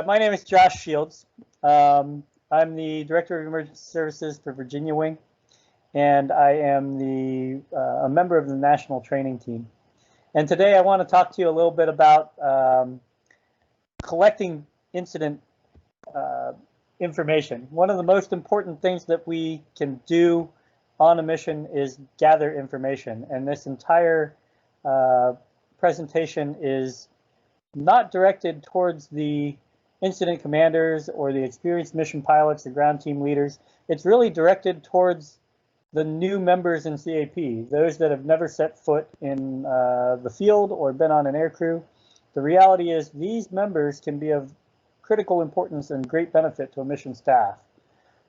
My name is Josh Shields. I'm the Director of Emergency Services for Virginia Wing, and I am a member of the National Training Team. And today I want to talk to you a little bit about collecting incident information. One of the most important things that we can do on a mission is gather information, and this entire presentation is not directed towards the incident commanders or the experienced mission pilots, the ground team leaders. It's really directed towards the new members in CAP, those that have never set foot in the field or been on an aircrew. The reality is these members can be of critical importance and great benefit to a mission staff.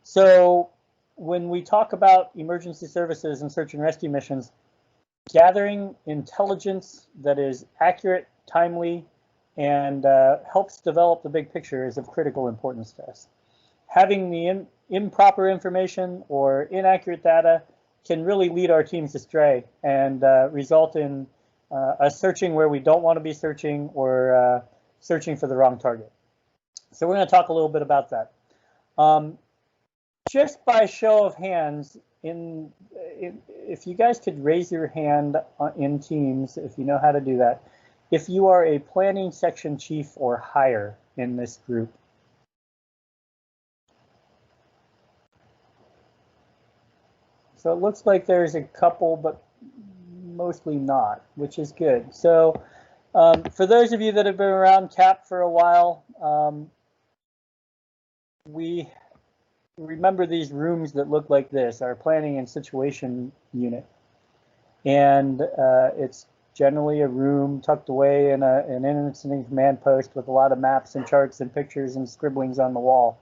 So when we talk about emergency services and search and rescue missions, gathering intelligence that is accurate, timely, and helps develop the big picture is of critical importance to us. Having the improper information or inaccurate data can really lead our teams astray and result in us searching where we don't want to be searching or searching for the wrong target. So we're going to talk a little bit about that. Just by show of hands, if you guys could raise your hand in Teams, if you know how to do that, if you are a planning section chief or higher in this group. So it looks like there's a couple, but mostly not, which is good. So for those of you that have been around CAP for a while, we remember these rooms that look like this, our planning and situation unit. And it's generally a room tucked away in an incident command post with a lot of maps and charts and pictures and scribblings on the wall.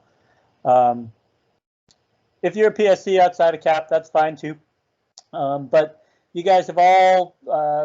If you're a PSC outside of CAP, that's fine too. But you guys have all,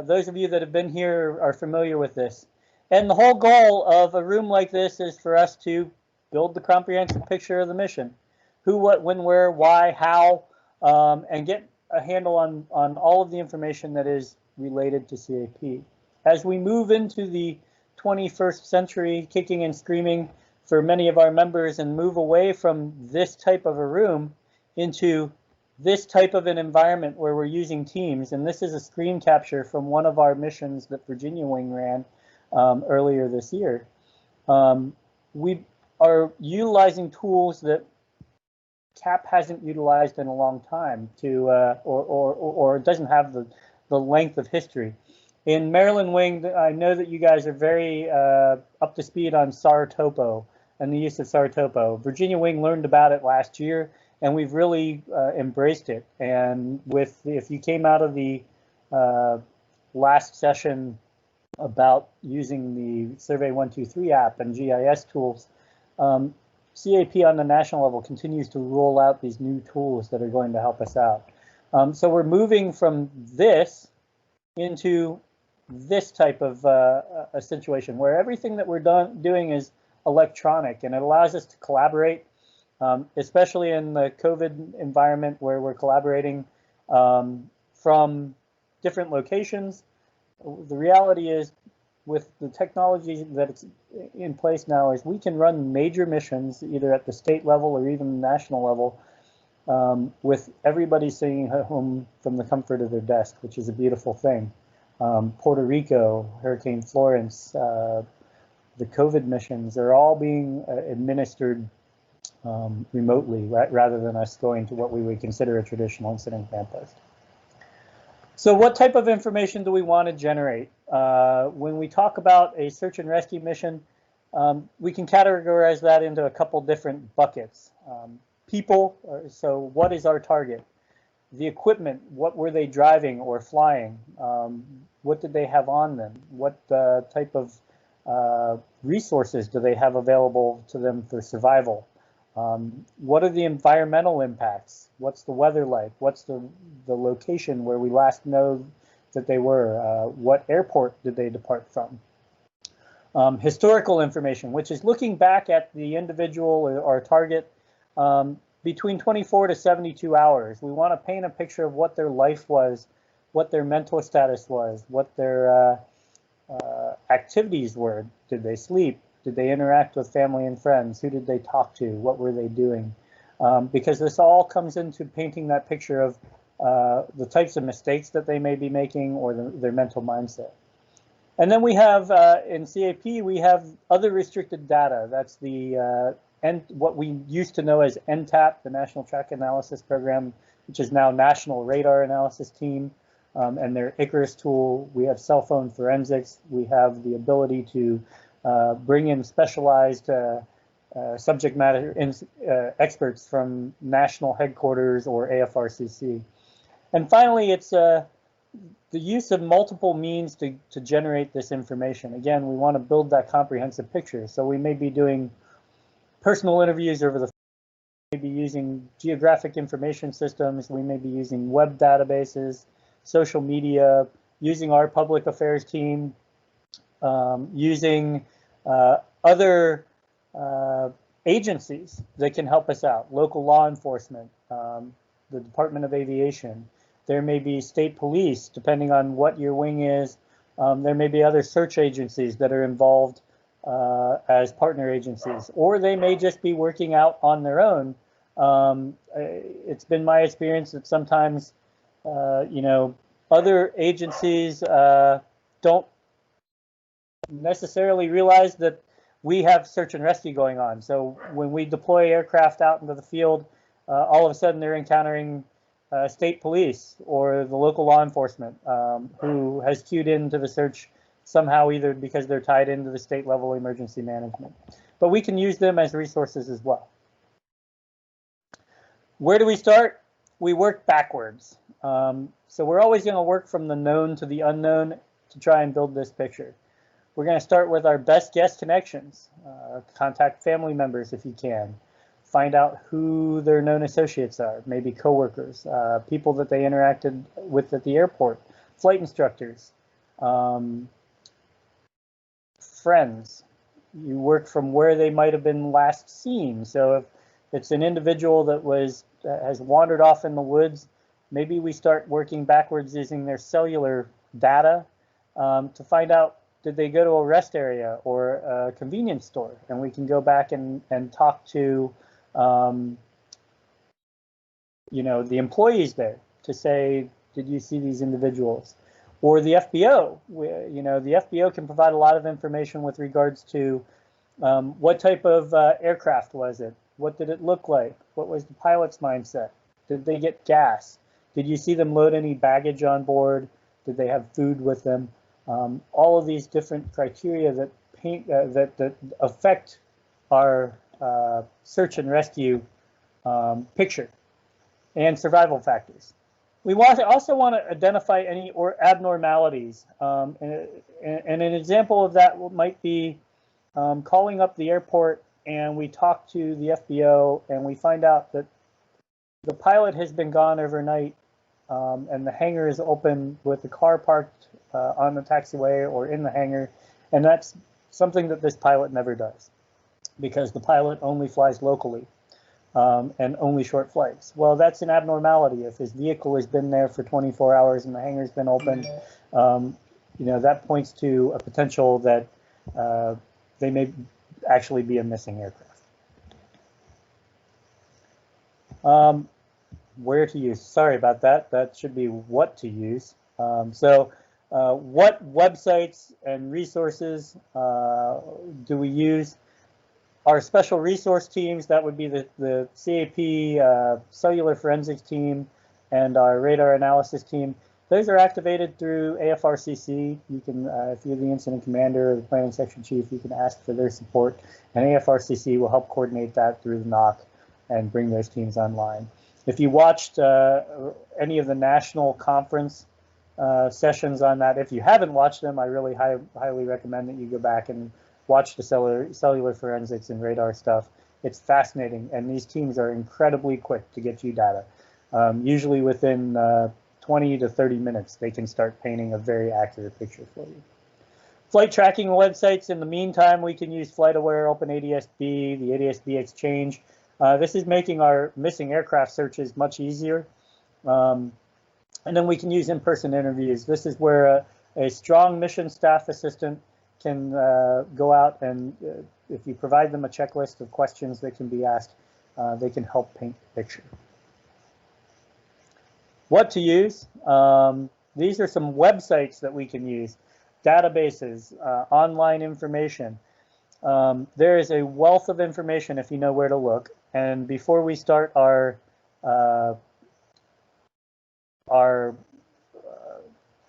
those of you that have been here are familiar with this. And the whole goal of a room like this is for us to build the comprehensive picture of the mission. Who, what, when, where, why, how, and get a handle on all of the information that is related to CAP. As we move into the 21st century, kicking and screaming for many of our members and move away from this type of a room into this type of an environment where we're using teams, and this is a screen capture from one of our missions that Virginia Wing ran earlier this year. We are utilizing tools that CAP hasn't utilized in a long time to, or doesn't have the length of history. In Maryland Wing, I know that you guys are very up to speed on SAR topo and the use of SAR topo. Virginia Wing learned about it last year, and we've really embraced it. And if you came out of the last session about using the Survey 123 app and GIS tools, CAP on the national level continues to roll out these new tools that are going to help us out. So we're moving from this into this type of a situation where everything that we're doing is electronic, and it allows us to collaborate, especially in the COVID environment where we're collaborating from different locations. The reality is, with the technology that's in place now, is we can run major missions either at the state level or even the national level with everybody sitting at home from the comfort of their desk, which is a beautiful thing. Puerto Rico, Hurricane Florence, the COVID missions are all being administered remotely, rather than us going to what we would consider a traditional incident command post. So what type of information do we want to generate? When we talk about a search and rescue mission, we can categorize that into a couple different buckets. People, so what is our target? The equipment, what were they driving or flying? What did they have on them? What type of resources do they have available to them for survival? What are the environmental impacts? What's the weather like? What's the location where we last know that they were? What airport did they depart from? Historical information, which is looking back at the individual or target between 24 to 72 hours. We want to paint a picture of what their life was, what their mental status was, what their activities were. Did they sleep? Did they interact with family and friends? Who did they talk to? What were they doing? Because this all comes into painting that picture of the types of mistakes that they may be making or their mental mindset. And then we have, in CAP, we have other restricted data. That's the what we used to know as NTAP, the National Track Analysis Program, which is now National Radar Analysis Team, and their Icarus tool. We have cell phone forensics. We have the ability to bring in specialized subject matter experts from national headquarters or AFRCC. And finally, it's the use of multiple means to generate this information. Again, we want to build that comprehensive picture. So we may be doing personal interviews over the phone, we may be using geographic information systems, we may be using web databases, social media, using our public affairs team, using other agencies that can help us out, local law enforcement, the Department of Aviation. There may be state police, depending on what your wing is. There may be other search agencies that are involved as partner agencies, or they may just be working out on their own. It's been my experience that sometimes, you know, other agencies don't necessarily realize that we have search and rescue going on. So when we deploy aircraft out into the field, all of a sudden they're encountering state police or the local law enforcement who has cued into the search somehow, either because they're tied into the state level emergency management. But we can use them as resources as well. Where do we start? We work backwards. So we're always going to work from the known to the unknown to try and build this picture. We're going to start with our best guess connections. Contact family members if you can. Find out who their known associates are, maybe coworkers, people that they interacted with at the airport, flight instructors, friends. You work from where they might have been last seen. So if it's an individual that has wandered off in the woods, maybe we start working backwards using their cellular data to find out, did they go to a rest area or a convenience store? And we can go back and talk to you know, the employees there to say, did you see these individuals? Or the FBO, you know, the FBO can provide a lot of information with regards to what type of aircraft was it? What did it look like? What was the pilot's mindset? Did they get gas? Did you see them load any baggage on board? Did they have food with them? All of these different criteria that that affect our search and rescue picture and survival factors. We also want to identify any abnormalities. And an example of that might be calling up the airport and we talk to the FBO and we find out that the pilot has been gone overnight and the hangar is open with the car parked on the taxiway or in the hangar. And that's something that this pilot never does, because the pilot only flies locally and only short flights. Well, that's an abnormality. If his vehicle has been there for 24 hours and the hangar's been open, you know, that points to a potential that they may actually be a missing aircraft. Where to use? Sorry about that. That should be what to use. What websites and resources do we use? Our special resource teams, that would be the CAP cellular forensics team and our radar analysis team. Those are activated through AFRCC. You can, if you're the incident commander or the planning section chief, you can ask for their support, and AFRCC will help coordinate that through the NOC and bring those teams online. If you watched any of the national conference sessions on that, if you haven't watched them, I really highly recommend that you go back and watch the cellular forensics and radar stuff. It's fascinating, and these teams are incredibly quick to get you data. Usually within 20 to 30 minutes, they can start painting a very accurate picture for you. Flight tracking websites, in the meantime, we can use FlightAware, OpenADSB, the ADSB Exchange. This is making our missing aircraft searches much easier. And then we can use in-person interviews. This is where a strong mission staff assistant can go out and if you provide them a checklist of questions that can be asked, they can help paint the picture. What to use? These are some websites that we can use, databases, online information. There is a wealth of information if you know where to look. And before we start our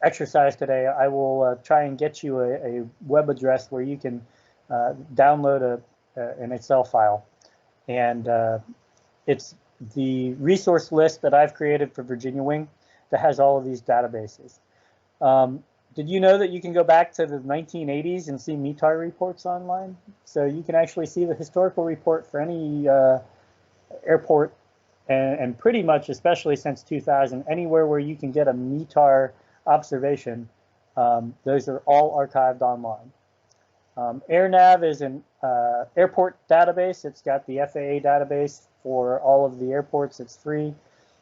exercise today, I will try and get you a web address where you can download an Excel file. And it's the resource list that I've created for Virginia Wing that has all of these databases. Did you know that you can go back to the 1980s and see METAR reports online? So you can actually see the historical report for any airport, and pretty much, especially since 2000, anywhere where you can get a METAR observation, those are all archived online. AirNav is an airport database. It's got the FAA database for all of the airports. It's free.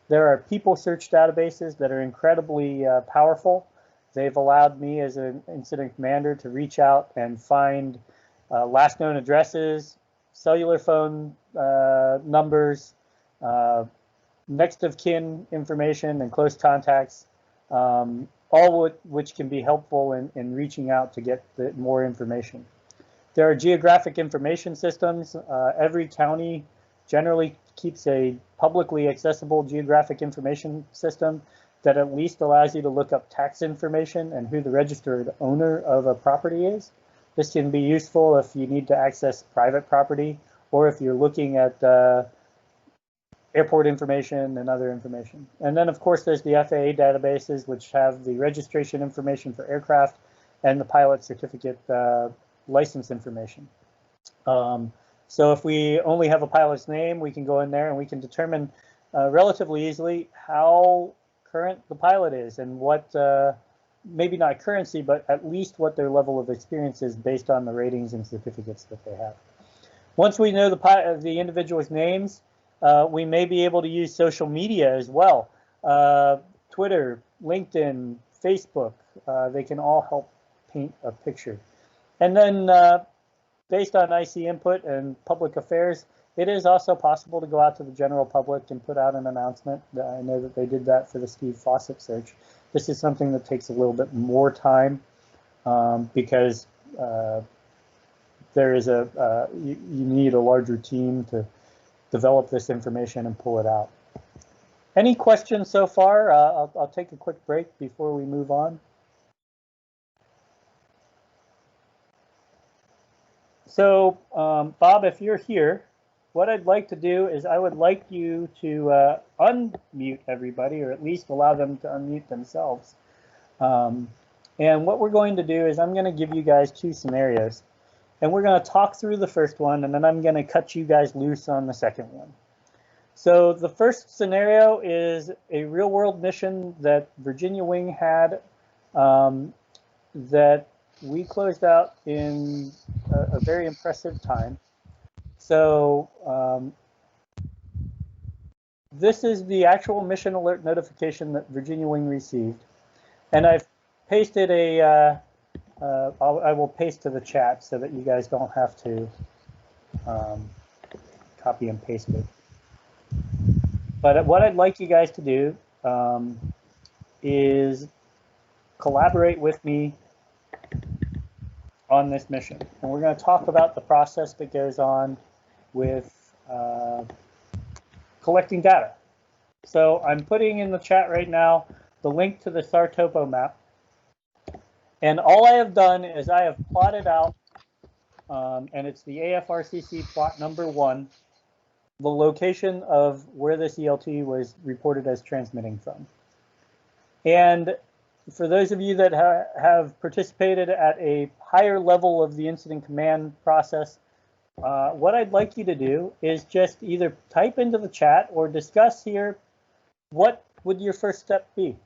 There are people search databases that are incredibly powerful. They've allowed me as an incident commander to reach out and find last known addresses, cellular phone numbers, next of kin information, and close contacts, all which can be helpful in reaching out to get more information. There are geographic information systems. Every county generally keeps a publicly accessible geographic information system that at least allows you to look up tax information and who the registered owner of a property is. This can be useful if you need to access private property or if you're looking at airport information and other information. And then, of course, there's the FAA databases, which have the registration information for aircraft and the pilot certificate license information. So if we only have a pilot's name, we can go in there and we can determine relatively easily how current the pilot is and what, maybe not currency, but at least what their level of experience is based on the ratings and certificates that they have. Once we know the individual's names, we may be able to use social media as well. Twitter, LinkedIn, Facebook, they can all help paint a picture. And then based on IC input and public affairs, it is also possible to go out to the general public and put out an announcement. I know that they did that for the Steve Fawcett search. This is something that takes a little bit more time because there is you need a larger team to develop this information and pull it out. Any questions so far? I'll take a quick break before we move on. So, Bob, if you're here, what I'd like to do is I would like you to unmute everybody, or at least allow them to unmute themselves. And what we're going to do is I'm going to give you guys two scenarios. And we're going to talk through the first one, and then I'm going to cut you guys loose on the second one. So the first scenario is a real-world mission that Virginia Wing had that we closed out in a very impressive time. So this is the actual mission alert notification that Virginia Wing received. And I've pasted a, I will paste to the chat so that you guys don't have to copy and paste it. But what I'd like you guys to do is collaborate with me on this mission. And we're going to talk about the process that goes on with collecting data. So I'm putting in the chat right now the link to the SAR topo map. And all I have done is I have plotted out, and it's the AFRCC plot number 1, the location of where this ELT was reported as transmitting from. And for those of you that have participated at a higher level of the incident command process, what I'd like you to do is just either type into the chat or discuss here, what would your first step be?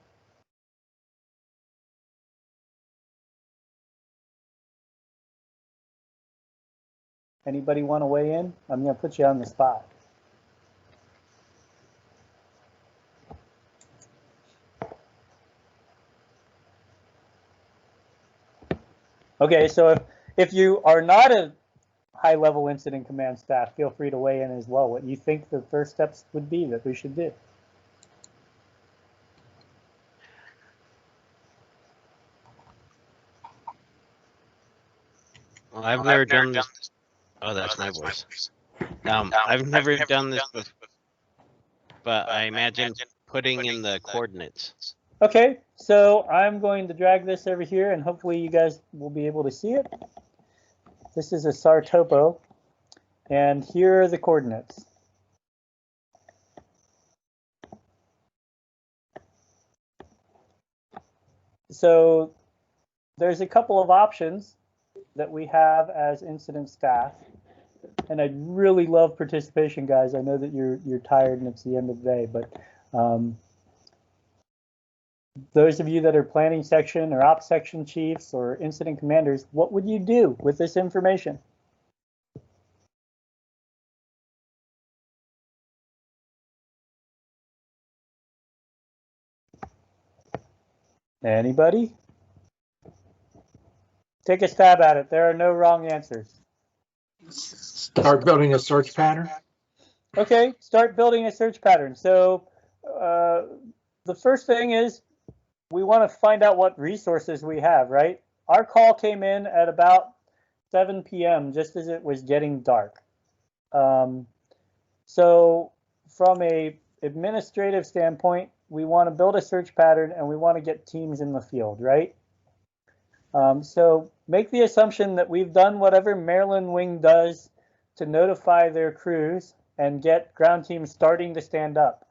Anybody want to weigh in? I'm going to put you on the spot. Okay, so if you are not a high-level incident command staff, feel free to weigh in as well. What you think the first steps would be that we should do? Well, I've never done this. Oh, that's my voice. I've never done this before, but I imagine putting in the coordinates. Okay, so I'm going to drag this over here, and hopefully you guys will be able to see it. This is a SAR topo, and here are the coordinates. So there's a couple of options that we have as incident staff, and I'd really love participation, guys. I know that you're tired and it's the end of the day, but those of you that are planning section or ops section chiefs or incident commanders, what would you do with this information? Anybody? Take a stab at it. There are no wrong answers. Start building a search pattern. Okay, start building a search pattern. So the first thing is we want to find out what resources we have, right? Our call came in at about 7 p.m. just as it was getting dark. So from a administrative standpoint, we want to build a search pattern and we want to get teams in the field, right? So make the assumption that we've done whatever Maryland Wing does to notify their crews and get ground teams starting to stand up.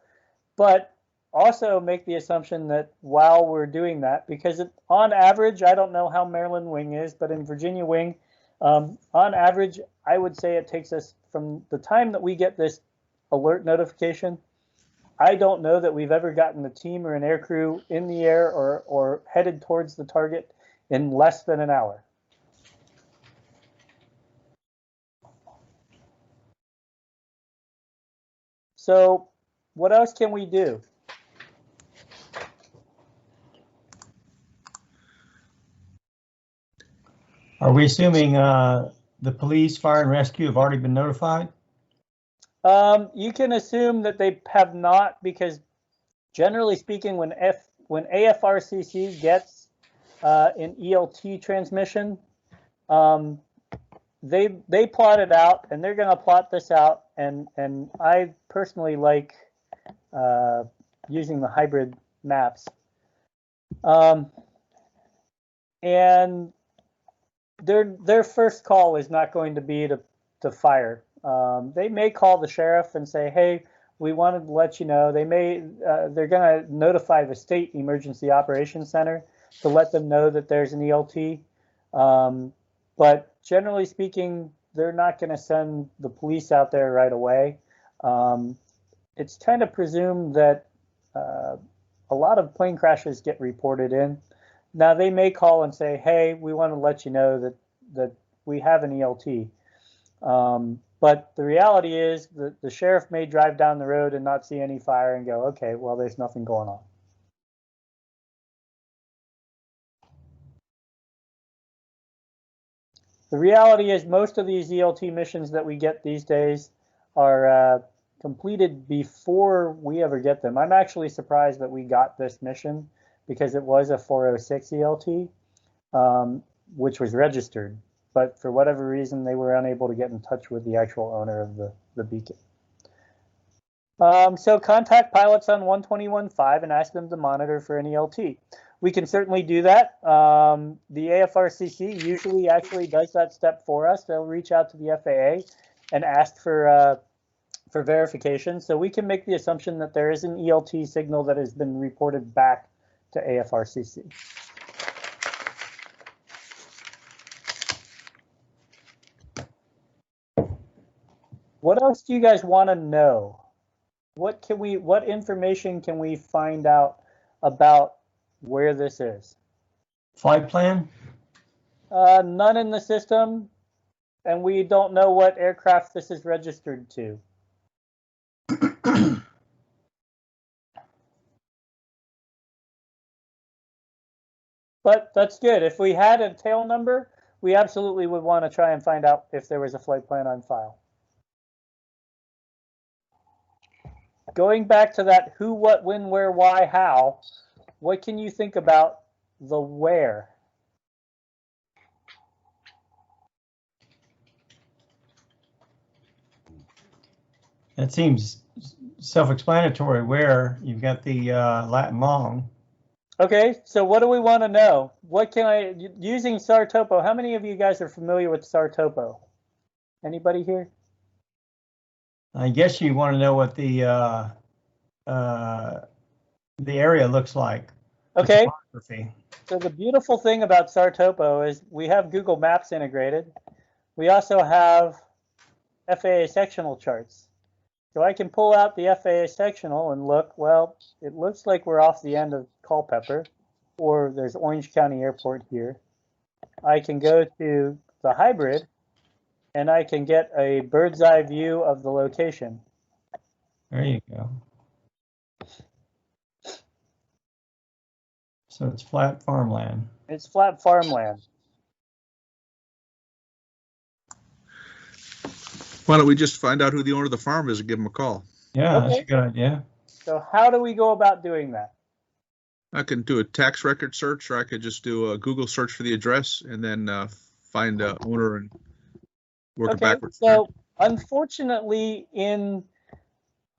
But also make the assumption that while we're doing that, because on average, I don't know how Maryland Wing is, but in Virginia Wing, on average, I would say it takes us from the time that we get this alert notification. I don't know that we've ever gotten a team or an air crew in the air or headed towards the target in less than an hour. So what else can we do? Are we assuming the police, fire, and rescue have already been notified? You can assume that they have not, because generally speaking, when AFRCC gets an ELT transmission, they plot it out, and they're going to plot this out. And I personally like using the hybrid maps. And their first call is not going to be to fire. They may call the sheriff and say, "Hey, we wanted to let you know." They're going to notify the state emergency operations center to let them know that there's an ELT. But generally speaking, they're not going to send the police out there right away. It's kind of presumed that a lot of plane crashes get reported in. Now they may call and say, "Hey, we want to let you know that we have an ELT." But the reality is that the sheriff may drive down the road and not see any fire and go, "Okay, well, there's nothing going on." The reality is most of these ELT missions that we get these days are completed before we ever get them. I'm actually surprised that we got this mission because it was a 406 ELT, which was registered. But for whatever reason, they were unable to get in touch with the actual owner of the beacon. So contact pilots on 121.5 and ask them to monitor for an ELT. We can certainly do that. The AFRCC usually actually does that step for us. They'll reach out to the FAA and ask for verification. So we can make the assumption that there is an ELT signal that has been reported back to AFRCC. What else do you guys want to know? What information can we find out about where this is? Flight plan? None in the system, and we don't know what aircraft this is registered to. But that's good. If we had a tail number, we absolutely would want to try and find out if there was a flight plan on file. Going back to that who, what, when, where, why, how, what can you think about the where? That seems self-explanatory. Where you've got the Latin long. Okay, so what do we want to know? What can I, using SAR topo, how many of you guys are familiar with SAR topo? Anybody here? I guess you want to know what the area looks like. Okay, Topography. so the beautiful thing about SAR topo is we have Google Maps integrated. We also have FAA sectional charts. So I can pull out the FAA sectional and look, well, it looks like we're off the end of Culpeper, or there's Orange County Airport here. I can go to the hybrid and I can get a bird's eye view of the location. There you go. So it's flat farmland. It's flat farmland. Why don't we just find out who the owner of the farm is and give him a call? Yeah, Okay. that's a good idea. So how do we go about doing that? I can do a tax record search, or I could just do a Google search for the address and then find the owner and work it backwards. So unfortunately in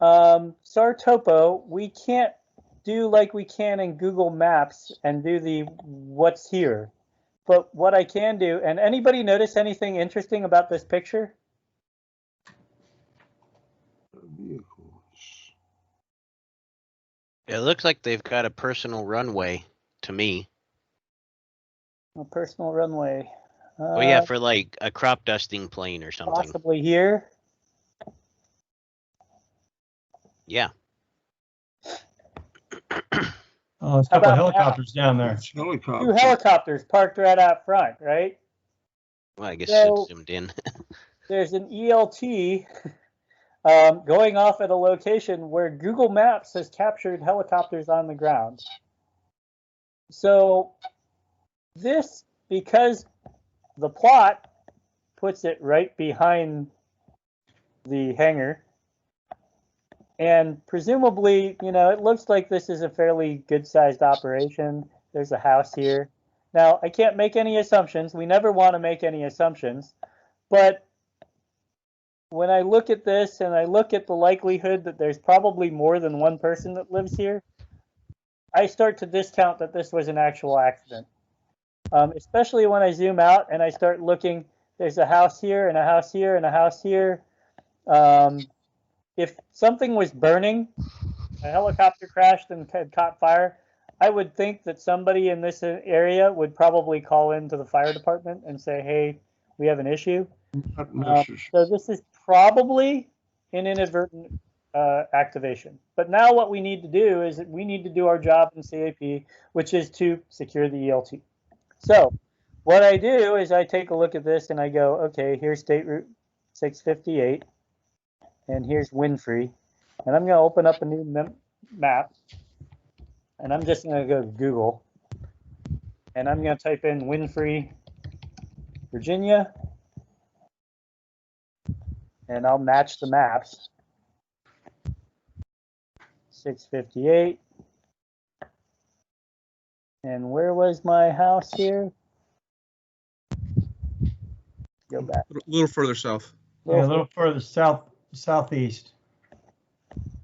SAR topo, we can't do like we can in Google Maps and do the what's here. But what I can do, and anybody notice anything interesting about this picture? It looks like they've got a personal runway to me. A personal runway. Oh yeah, for like a crop dusting plane or something. Possibly here. Yeah. Oh, there's a How couple of about helicopters down there. Two helicopters parked right out front, right? Well, I guess So- it's zoomed in. There's an ELT going off at a location where Google Maps has captured helicopters on the ground. So this, because the plot puts it right behind the hangar, and presumably, you know, it looks like this is a fairly good-sized operation. There's a house here. Now, I can't make any assumptions. We never want to make any assumptions, but when I look at this and I look at the likelihood that there's probably more than one person that lives here, I start to discount that this was an actual accident. Especially when I zoom out and I start looking, there's a house here and a house here and a house here. If something was burning, a helicopter crashed and had caught fire, I would think that somebody in this area would probably call into the fire department and say, hey, we have an issue. So this is probably an inadvertent activation. But now what we need to do is that we need to do our job in CAP, which is to secure the ELT. So what I do is I take a look at this and I go, okay, here's State Route 658, and here's Winfrey. And I'm going to open up a new map, and I'm just going to go to Google, and I'm going to type in Winfrey, Virginia, and I'll match the maps. 658. And where was my house here? Go back. A little further south. Yeah, a little further southeast.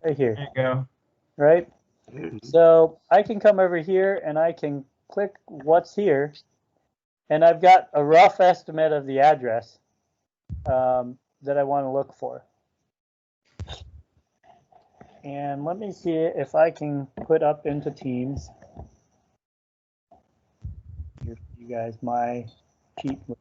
Right here, There you go. right? So I can come over here and I can click what's here, and I've got a rough estimate of the address that I want to look for. And let me see if I can put up into Teams. Here for you guys, my cheat list.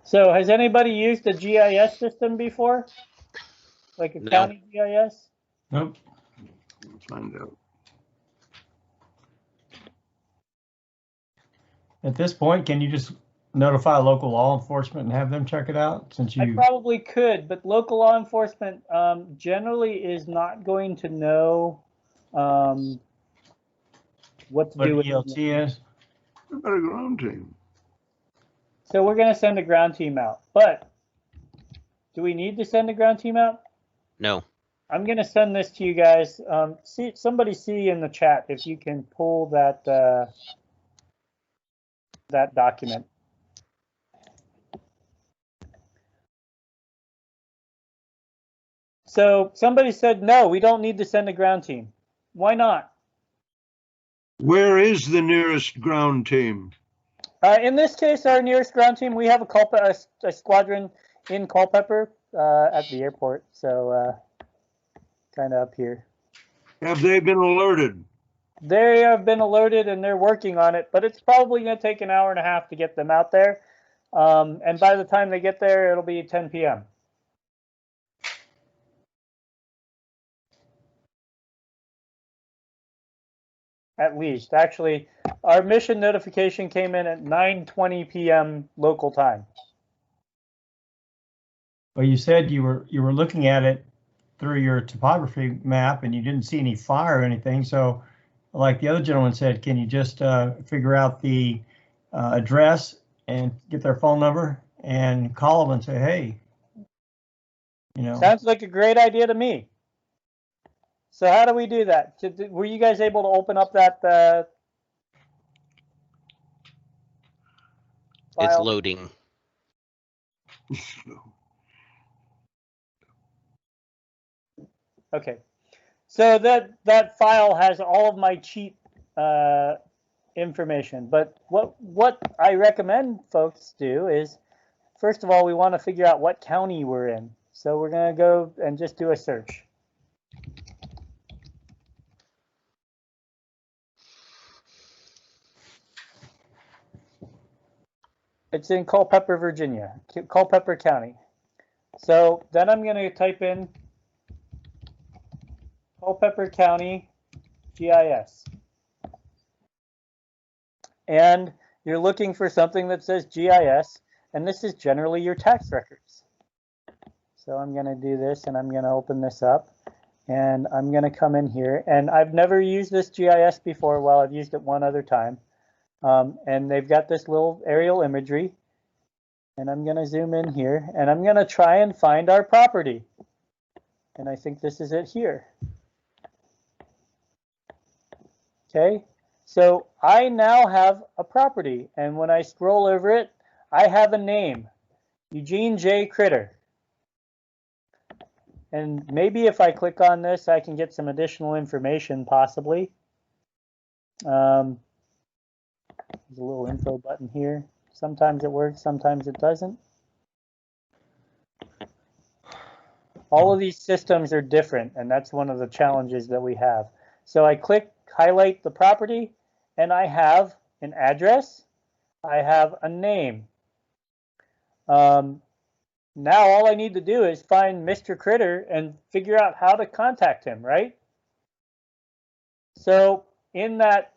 So has anybody used a GIS system before? Like a No. county GIS? Nope. Let's find out. At this point, can you just notify local law enforcement and have them check it out since I you? probably could, but local law enforcement generally is not going to know what to What do with ELT is? What about a ground team? So we're going to send a ground team out, but do we need to send a ground team out? No. I'm going to send this to you guys. Somebody see in the chat if you can pull that that document. So somebody said, no, we don't need to send a ground team. Why not? Where is the nearest ground team? In this case, our nearest ground team, we have a squadron in Culpeper at the airport. So kind of up here. Have they been alerted? They have been alerted and they're working on it, but it's probably going to take an hour and a half to get them out there. And by the time they get there, it'll be 10 p.m. At least. Actually, our mission notification came in at 9:20 p.m. local time. Well, you said you were looking at it through your topography map and you didn't see any fire or anything. So, like the other gentleman said, can you just figure out the address and get their phone number and call them and say, hey, you know? Sounds like a great idea to me. So how do we do that? Were you guys able to open up that file? It's loading. Okay. So that file has all of my cheat information. But what I recommend folks do is, first of all, we want to figure out what county we're in. So we're going to go and just do a search. It's in Culpeper, Virginia, Culpeper County. So then I'm going to type in Culpeper County GIS. And you're looking for something that says GIS, and this is generally your tax records. So I'm going to do this, and I'm going to open this up, and I'm going to come in here. And I've never used this GIS before. Well, I've used it one other time. And they've got this little aerial imagery, and I'm going to zoom in here, and I'm going to try and find our property. And I think this is it here. Okay, so I now have a property, and when I scroll over it, I have a name, Eugene J. Critter. And maybe if I click on this, I can get some additional information, possibly. There's a little info button here. Sometimes it works, sometimes it doesn't. All of these systems are different, and that's one of the challenges that we have. So I click highlight the property, and I have an address. I have a name. Now all I need to do is find Mr. Critter and figure out how to contact him, right? So in that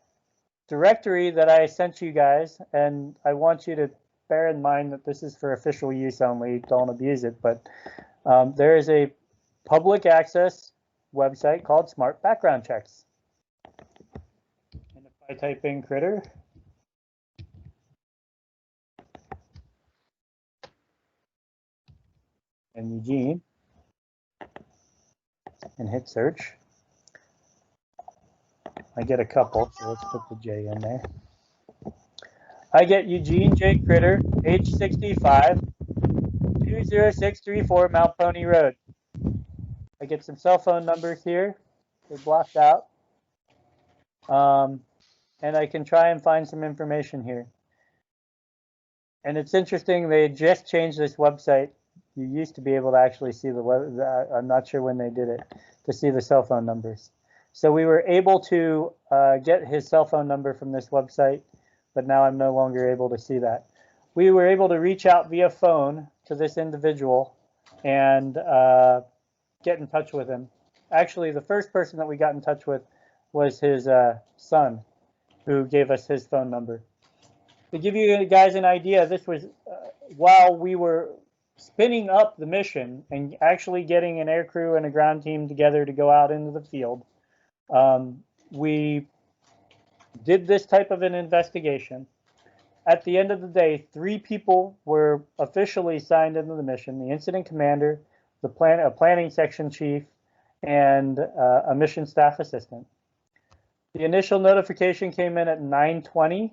directory that I sent you guys, and I want you to bear in mind that this is for official use only, don't abuse it, but there is a public access website called Smart Background Checks. And if I type in Critter, and Eugene, and hit search, I get a couple, so let's put the J in there. I get Eugene J. Critter, age 65, 20634 Mount Pony Road. I get some cell phone numbers here. They're blocked out. And I can try and find some information here. And it's interesting, they just changed this website. You used to be able to actually see the web, I'm not sure when they did it, to see the cell phone numbers. So we were able to get his cell phone number from this website, but now I'm no longer able to see that. We were able to reach out via phone to this individual and get in touch with him. Actually, the first person that we got in touch with was his son, who gave us his phone number. To give you guys an idea, this was while we were spinning up the mission and actually getting an aircrew and a ground team together to go out into the field. We did this type of an investigation. At the end of the day, 3 people were officially signed into the mission: the incident commander, a planning section chief, and a mission staff assistant. The initial notification came in at 9:20.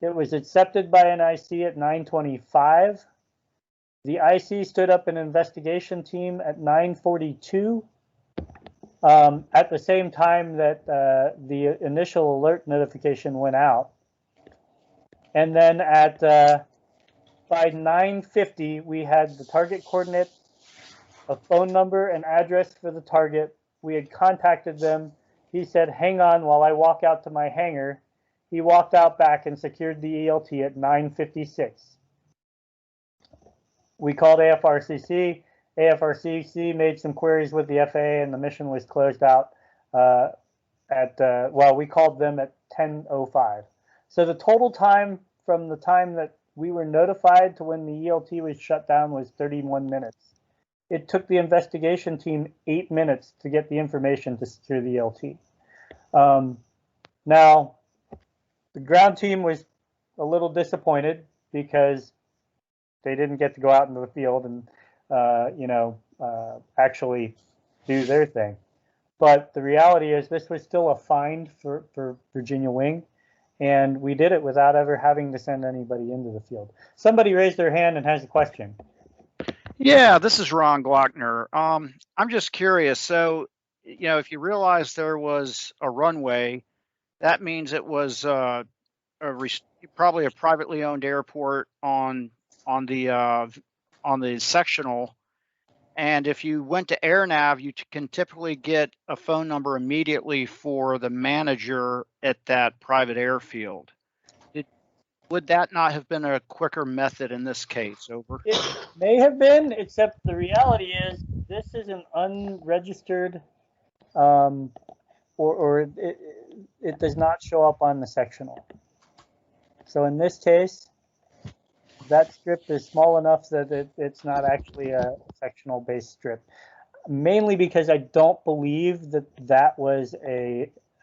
It was accepted by an IC at 9:25. The IC stood up an investigation team at 9:42. At the same time that the initial alert notification went out. And then at by 9:50, we had the target coordinate, a phone number and address for the target. We had contacted them. He said, "Hang on while I walk out to my hangar." He walked out back and secured the ELT at 9:56. We called AFRCC. AFRCC made some queries with the FAA, and the mission was closed out well, we called them at 10:05. So the total time from the time that we were notified to when the ELT was shut down was 31 minutes. It took the investigation team 8 minutes to get the information to secure the ELT. Now, the ground team was a little disappointed because they didn't get to go out into the field and, actually do their thing. But the reality is this was still a find for Virginia Wing, and we did it without ever having to send anybody into the field. Somebody raised their hand and has a question. Yeah, this is Ron Glockner. I'm just curious. So, if you realize there was a runway, that means it was probably a privately owned airport on the sectional. And if you went to AirNav, you can typically get a phone number immediately for the manager at that private airfield. Would that not have been a quicker method in this case? Over. It may have been, except the reality is this is an unregistered, or it does not show up on the sectional. So in this case, that strip is small enough that it's not actually a sectional based strip, mainly because I don't believe that was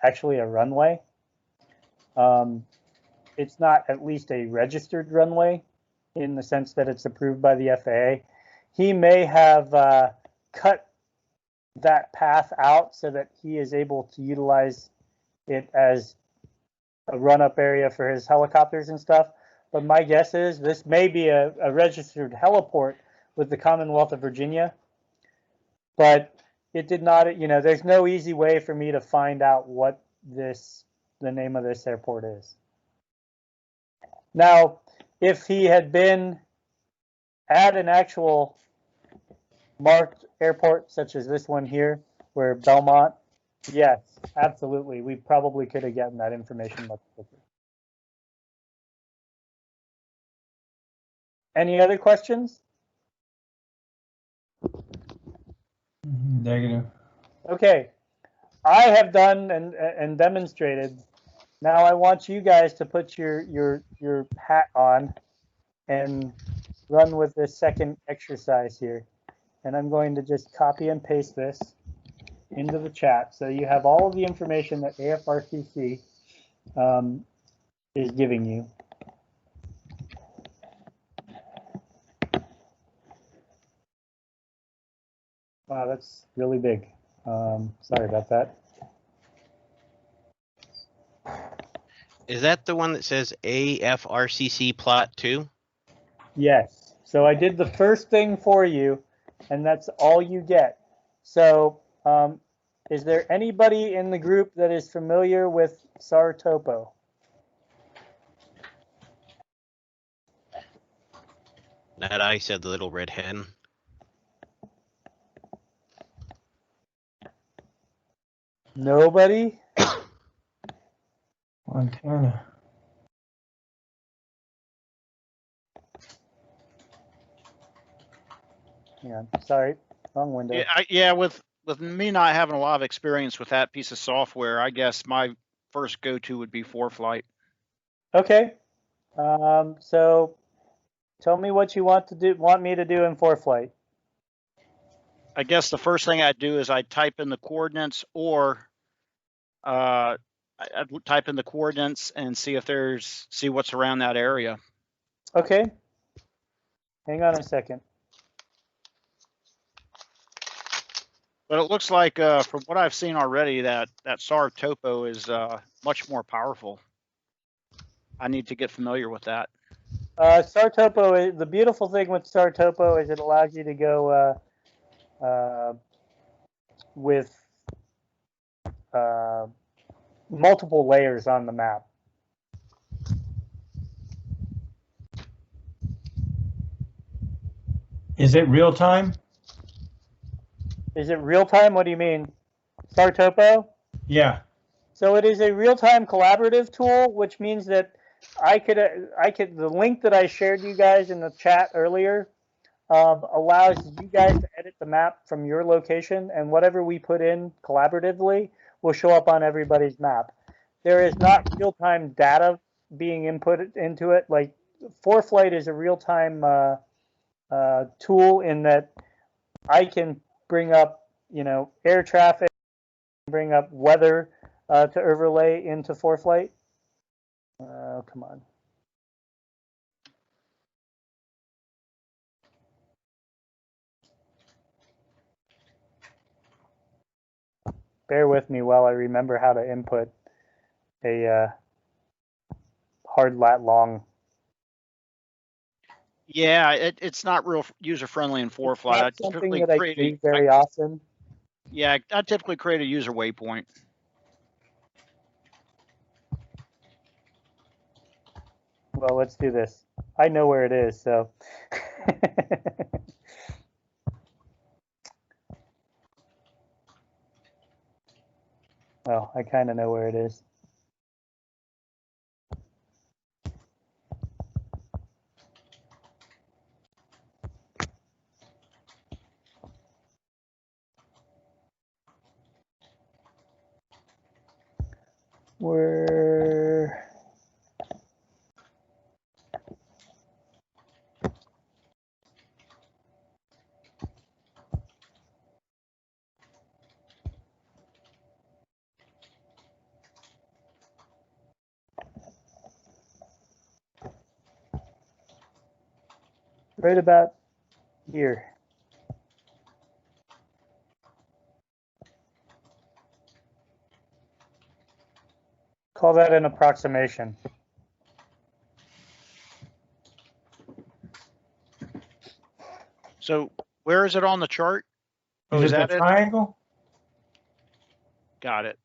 actually a runway. It's not at least a registered runway in the sense that it's approved by the FAA. He may have cut that path out so that he is able to utilize it as a run-up area for his helicopters and stuff. But my guess is this may be a registered heliport with the Commonwealth of Virginia. But it did not, there's no easy way for me to find out what the name of this airport is. Now, if he had been at an actual marked airport, such as this one here, where Belmont, yes, absolutely, we probably could have gotten that information much quicker. Any other questions? Negative. Okay, I have done and demonstrated. Now I want you guys to put your hat on and run with this second exercise here. And I'm going to just copy and paste this into the chat so you have all of the information that AFRCC is giving you. Wow, that's really big. Sorry about that. Is that the one that says AFRCC plot 2? Yes. So I did the first thing for you, and that's all you get. So is there anybody in the group that is familiar with SAR Topo? That I said, the little red hen. Nobody? Montana. Yeah, sorry, wrong window. Yeah, with me not having a lot of experience with that piece of software, I guess my first go-to would be ForeFlight. Okay. So tell me what you want me to do in ForeFlight. I guess the first thing I'd do is I'd type in the coordinates, or I'd type in the coordinates and see what's around that area. Okay. Hang on a second. But it looks like from what I've seen already, that SAR topo is much more powerful. I need to get familiar with that. SAR topo, the beautiful thing with SAR topo is it allows you to go with multiple layers on the map. Is it real time? Is it real time? What do you mean? SAR topo? Yeah. So it is a real-time collaborative tool, which means that I could the link that I shared you guys in the chat earlier allows you guys to edit the map from your location, and whatever we put in collaboratively will show up on everybody's map. There is not real-time data being input into it. Like ForeFlight is a real-time tool in that I can bring up, air traffic, bring up weather to overlay into ForeFlight. Come on. Bear with me while I remember how to input a hard lat long. Yeah, it's not real user-friendly in ForeFlight. It's not something that I do very often. Yeah, I typically create a user waypoint. Well, let's do this. I know where it is, so. Well, I kind of know where it is. We're right about here. Call that an approximation. So where is it on the chart? Is it the triangle? Got it.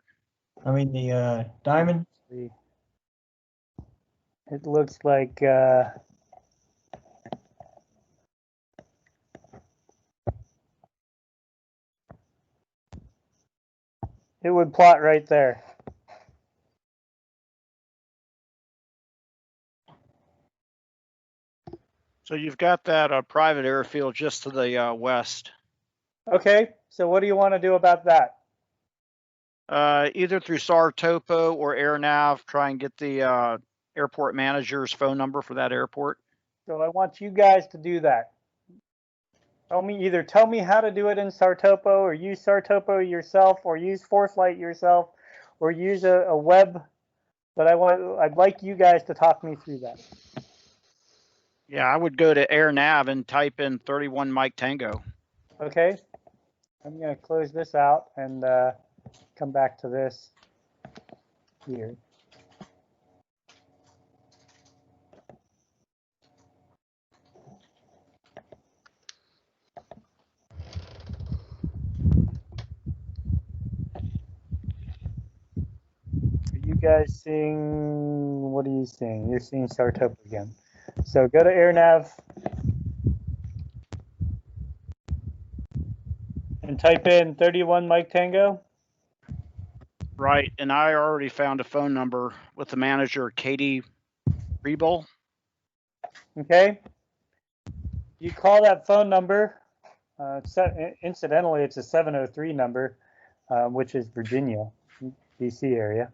I mean the diamond? It looks like it would plot right there. So you've got that private airfield just to the west. Okay, so what do you want to do about that? Either through SAR topo or AirNav, try and get the airport manager's phone number for that airport. So I want you guys to do that. Either tell me how to do it in SARTOPO, or use SARTOPO yourself, or use ForeFlight yourself, or use a web. But I'd like you guys to talk me through that. Yeah, I would go to AirNav and type in 31 Mike Tango. Okay, I'm going to close this out and come back to this here. Are you guys seeing, what are you seeing? You're seeing SARTOPO again. So go to AirNav and type in 31 Mike Tango. Right, and I already found a phone number with the manager, Katie Rebel. Okay. You call that phone number. Incidentally, it's a 703 number, which is Virginia, DC area.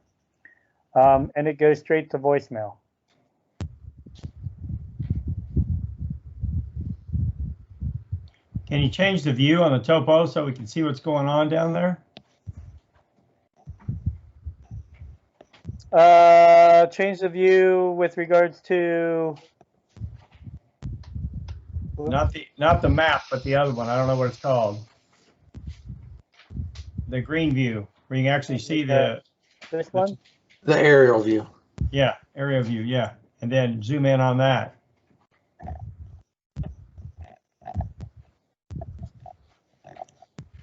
And it goes straight to voicemail. Can you change the view on the topo so we can see what's going on down there? Change the view with regards to. Not the map, but the other one. I don't know what it's called. The green view, where you can actually see this one? The aerial view. Yeah, area view, yeah. And then zoom in on that.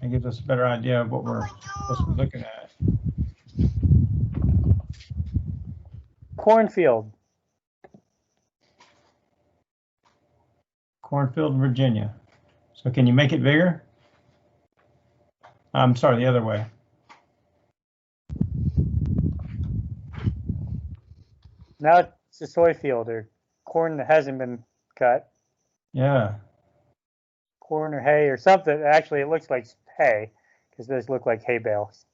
It gives us a better idea of what we're supposed to be looking at. Cornfield. Cornfield, Virginia. So can you make it bigger? I'm sorry, the other way. Now it's a soy field or corn that hasn't been cut. Yeah. Corn or hay or something. Actually, it looks like hay because those look like hay bales.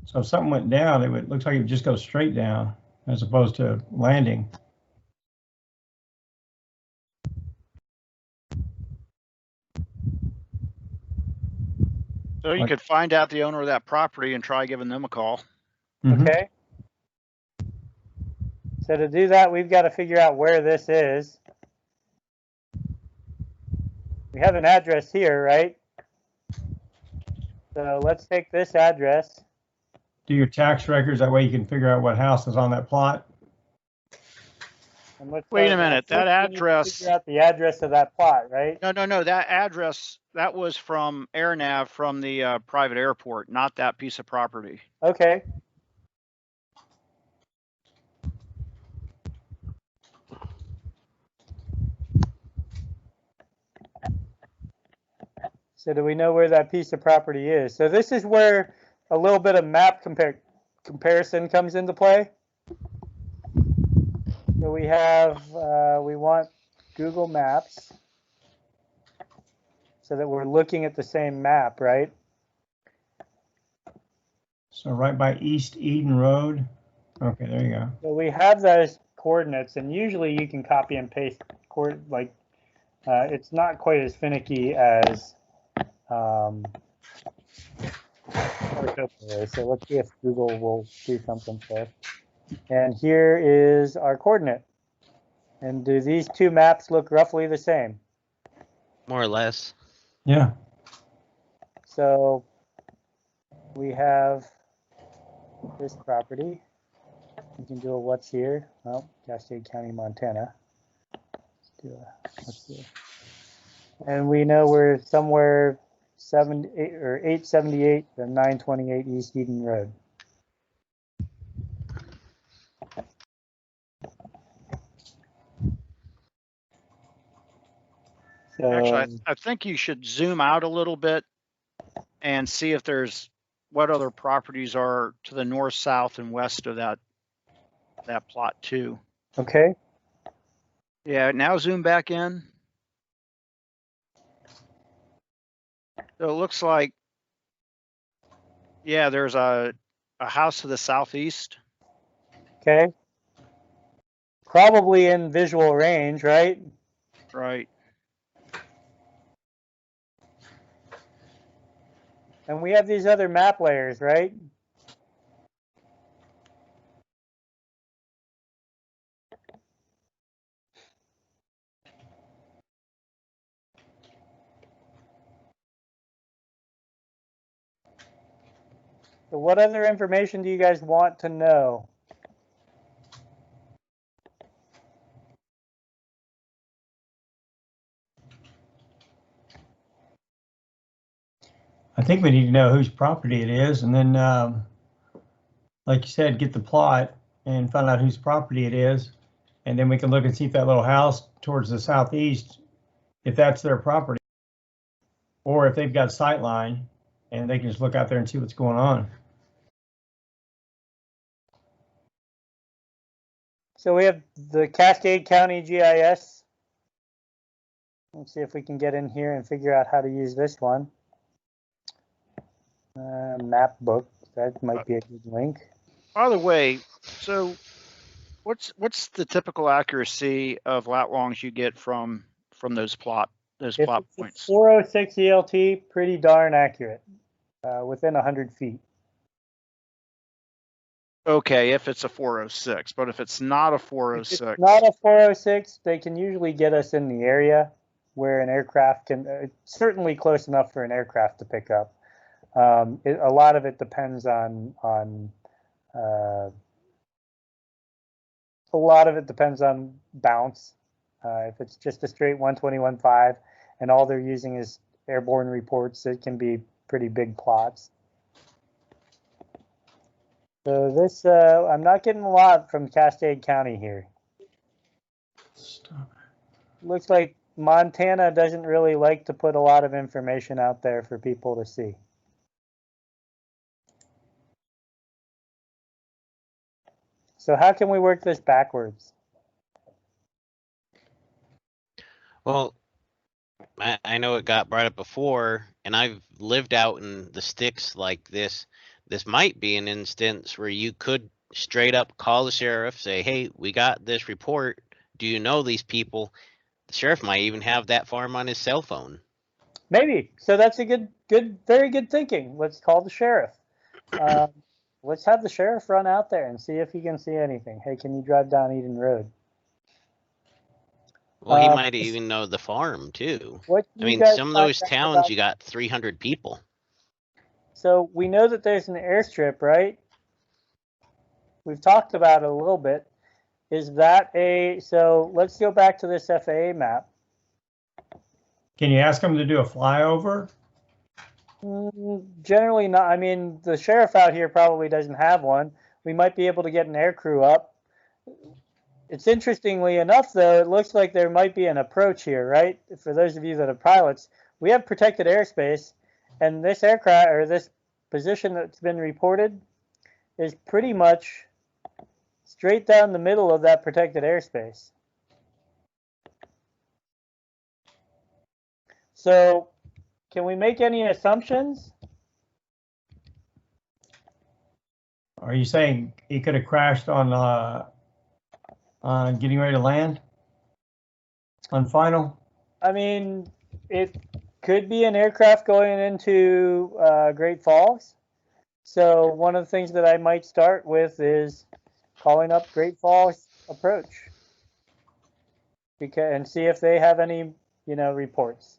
So if something went down, it looks like it would just go straight down as opposed to landing. So you could find out the owner of that property and try giving them a call. Mm-hmm. Okay. So to do that, we've got to figure out where this is. We have an address here, right? So let's take this address. Do your tax records, that way you can figure out what house is on that plot. And let's Wait a minute, that address. Figure out the address of that plot, right? No, that address, that was from AirNav from the private airport, not that piece of property. Okay. So do we know where that piece of property is? So this is where a little bit of map comparison comes into play. So we have, we want Google Maps so that we're looking at the same map, right? So right by East Eden Road. Okay, there you go. So we have those coordinates, and usually you can copy and paste it's not quite as finicky as so let's see if Google will do something for us. And here is our coordinate. And do these two maps look roughly the same? More or less. Yeah. So we have this property. We can do a what's here. Well, Cascade County, Montana. Let's do and we know we're somewhere 878 to 928 East Eden Road. So, Actually, I think you should zoom out a little bit and see if there's what other properties are to the north, south, and west of that plot too. okay. Yeah, now zoom back in. So it looks like, yeah, there's a house to the southeast. Okay. Probably in visual range, right? Right. And we have these other map layers, right? So what other information do you guys want to know? I think we need to know whose property it is, and then, like you said, get the plot and find out whose property it is, and then we can look and see if that little house towards the southeast, if that's their property, or if they've got sight line, and they can just look out there and see what's going on. So we have the Cascade County GIS. Let's see if we can get in here and figure out how to use this one. Map book, that might be a good link. By the way, so What's the typical accuracy of lat longs you get from those plot If it's points? 406 ELT, pretty darn accurate, within 100 feet. Okay, if it's a 406, but if it's not a If 406, it's not a 406, they can usually get us in the area where an aircraft can, certainly close enough for an aircraft to pick up. A lot of it depends on bounce. If it's just a straight 121.5 and all they're using is airborne reports, it can be pretty big plots. So this, I'm not getting a lot from Cascade County here. Stop. Looks like Montana doesn't really like to put a lot of information out there for people to see. So how can we work this backwards? Well, I know it got brought up before, and I've lived out in the sticks like this. This might be an instance where you could straight up call the sheriff, say, hey, we got this report. Do you know these people? The sheriff might even have that farm on his cell phone. Maybe. So that's a very good thinking. Let's call the sheriff. Let's have the sheriff run out there and see if he can see anything. Hey, can you drive down Eden Road? Well, he might even know the farm too. I mean, some of those towns, you got 300 people. So we know that there's an airstrip, right? We've talked about it a little bit. Is that so let's go back to this FAA map. Can you ask them to do a flyover? Generally not. I mean, the sheriff out here probably doesn't have one. We might be able to get an air crew up. It's interestingly enough, though, it looks like there might be an approach here, right? For those of you that are pilots, we have protected airspace, and this aircraft, or this position that's been reported, is pretty much straight down the middle of that protected airspace. So, can we make any assumptions? Are you saying he could have crashed on getting ready to land on final? I mean, it could be an aircraft going into Great Falls. So one of the things that I might start with is calling up Great Falls approach and see if they have any, reports.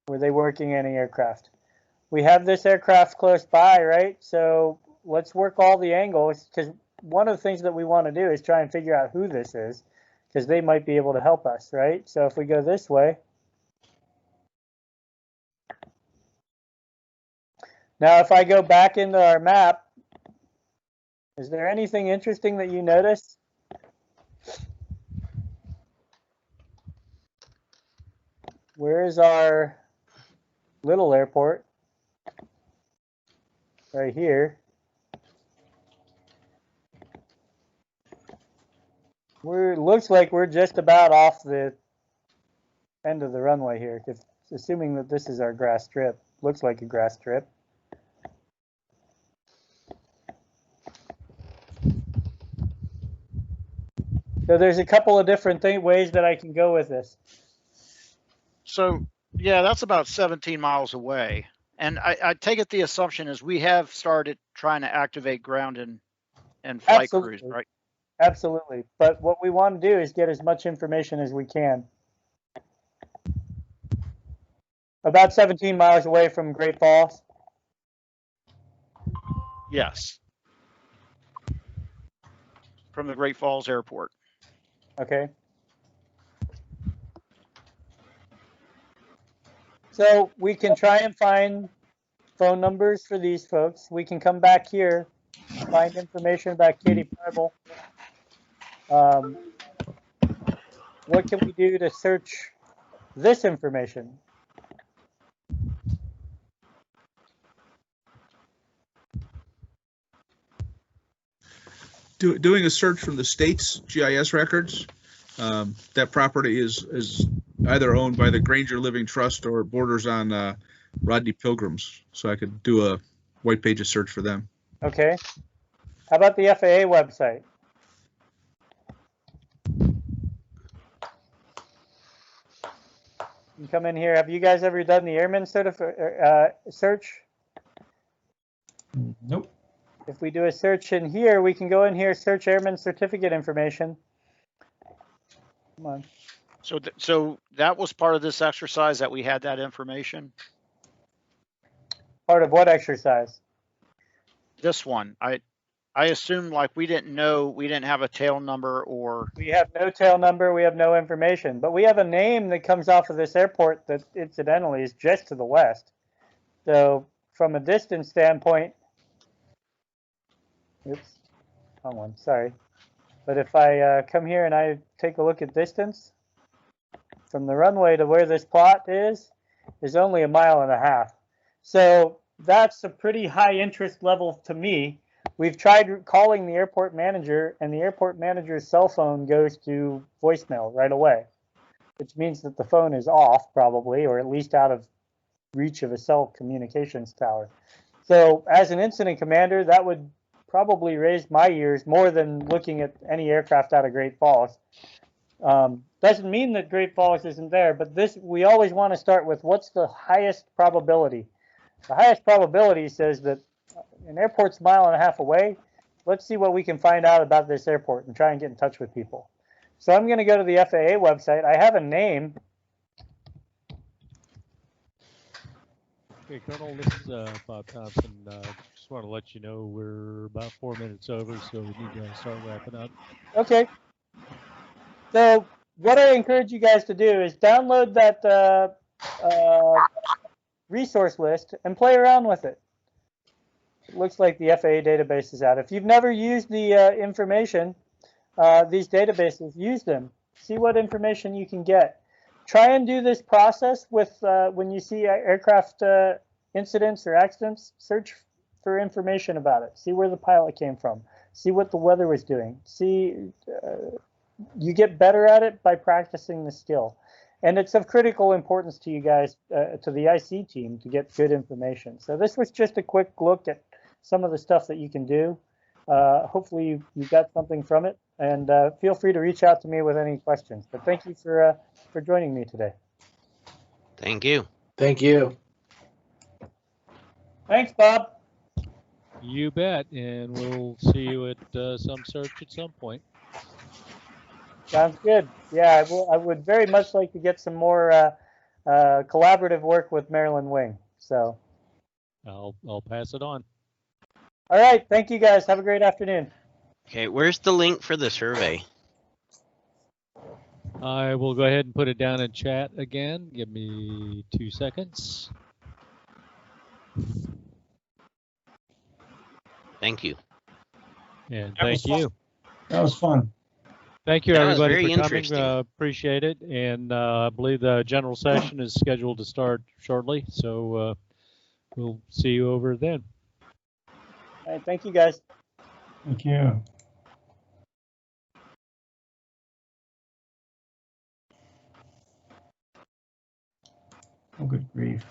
Were they working any aircraft? We have this aircraft close by, right? So let's work all the angles, because one of the things that we want to do is try and figure out who this is, because they might be able to help us, right? So if we go this way. Now, if I go back into our map, is there anything interesting that you notice? Where is our little airport? Right here. Looks like we're just about off the end of the runway here, assuming that this is our grass strip. Looks like a grass strip. So there's a couple of different ways that I can go with this. So yeah, that's about 17 miles away. And I take it the assumption is we have started trying to activate ground and flight crews, right? Absolutely. But what we want to do is get as much information as we can. About 17 miles away from Great Falls. Yes. From the Great Falls Airport. Okay. So we can try and find phone numbers for these folks. We can come back here, find information about Katie Bible. What can we do to search this information? Doing a search from the state's GIS records. That property is either owned by the Granger Living Trust or borders on Rodney Pilgrim's. So I could do a white pages search for them. Okay. How about the FAA website? You can come in here. Have you guys ever done the airman search? Nope. If we do a search in here, we can go in here, search airman certificate information. Come on. So that was part of this exercise that we had that information. Part of what exercise? This one, I assumed like we didn't have a tail number or. We have no tail number. We have no information, but we have a name that comes off of this airport that incidentally is just to the west. So from a distance standpoint, oops, wrong one, sorry. But if I come here and I take a look at distance, from the runway to where this plot is only 1.5 miles. So that's a pretty high interest level to me. We've tried calling the airport manager, and the airport manager's cell phone goes to voicemail right away, which means that the phone is off probably, or at least out of reach of a cell communications tower. So as an incident commander, that would probably raise my ears more than looking at any aircraft out of Great Falls. Doesn't mean that Great Falls isn't there, but we always want to start with what's the highest probability. The highest probability says that an airport's 1.5 miles away. Let's see what we can find out about this airport and try and get in touch with people. So I'm going to go to the FAA website. I have a name. Okay, Colonel, this is Bob Thompson. Just want to let you know we're about 4 minutes over, so we need to start wrapping up. Okay. So what I encourage you guys to do is download that resource list and play around with it. It looks like the FAA database is out. If you've never used the information, these databases, use them. See what information you can get. Try and do this process with when you see aircraft incidents or accidents, search for information about it. See where the pilot came from. See what the weather was doing. See, you get better at it by practicing the skill. And it's of critical importance to you guys, to the IC team, to get good information. So this was just a quick look at some of the stuff that you can do. Hopefully you got something from it, and feel free to reach out to me with any questions. But thank you for joining me today. Thank you. Thank you. Thanks, Bob. You bet, and we'll see you at some search at some point. Sounds good. Yeah, I would very much like to get some more collaborative work with Maryland Wing. So I'll pass it on. all right, thank you guys. Have a great afternoon. Okay, where's the link for the survey? I will go ahead and put it down in chat again. Give me 2 seconds. Thank you. And thank you. That was fun. Thank you, That was everybody, very for coming. interesting. Appreciate it. And I believe the general session is scheduled to start shortly. So we'll see you over then. All right, thank you guys. Thank you. Oh, good grief.